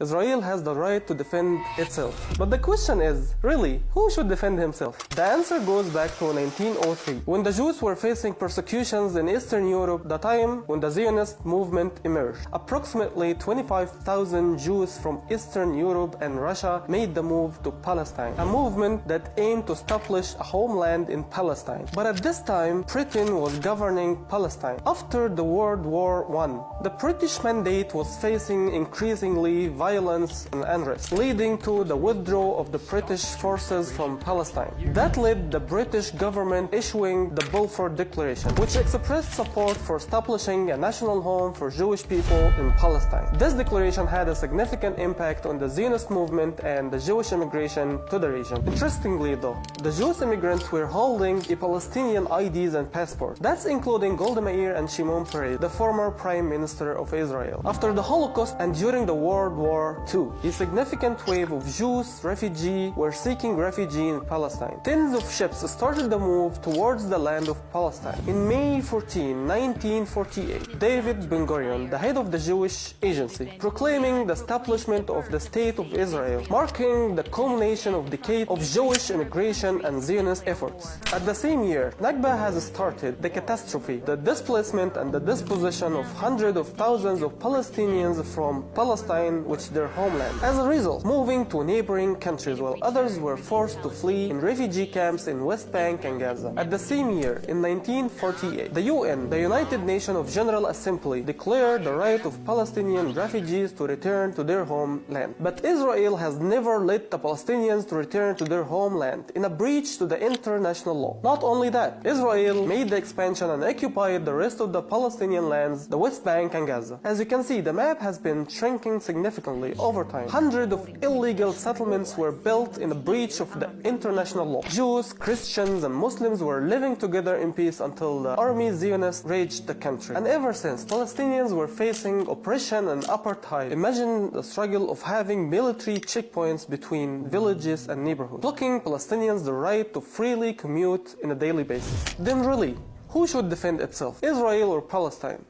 Israel has the right to defend itself. But the question is, really, who should defend himself? The answer goes back to 1903, when the Jews were facing persecutions in Eastern Europe, the time when the Zionist movement emerged. Approximately 25,000 Jews from Eastern Europe and Russia made the move to Palestine, a movement that aimed to establish a homeland in Palestine. But at this time, Britain was governing Palestine. After the World War I, the British mandate was facing increasingly violence and unrest, leading to the withdrawal of the British forces from Palestine. That led the British government issuing the Balfour Declaration, which expressed support for establishing a national home for Jewish people in Palestine. This declaration had a significant impact on the Zionist movement and the Jewish immigration to the region. Interestingly though, the Jewish immigrants were holding a Palestinian IDs and passports. That's including Golda Meir and Shimon Peres, the former Prime Minister of Israel. After the Holocaust and during the World War II, a significant wave of Jews refugees were seeking refuge in Palestine. Tens of ships started the move towards the land of Palestine. In May 14, 1948, David Ben-Gurion, the head of the Jewish Agency, proclaiming the establishment of the State of Israel, marking the culmination of decades of Jewish immigration and Zionist efforts. At the same year, Nakba has started, the catastrophe, the displacement and the disposition of hundreds of thousands of Palestinians from Palestine, which their homeland. As a result, moving to neighboring countries, while others were forced to flee in refugee camps in West Bank and Gaza. At the same year, in 1948, the UN, the United Nations of General Assembly, declared the right of Palestinian refugees to return to their homeland. But Israel has never let the Palestinians to return to their homeland, in a breach to the international law. Not only that, Israel made the expansion and occupied the rest of the Palestinian lands, the West Bank and Gaza. As you can see, the map has been shrinking significantly over time. Hundreds of illegal settlements were built in a breach of the international law. Jews, Christians and Muslims were living together in peace until the army Zionists raged the country. And ever since, Palestinians were facing oppression and apartheid. Imagine the struggle of having military checkpoints between villages and neighborhoods, blocking Palestinians the right to freely commute on a daily basis. Then really, who should defend itself, Israel or Palestine?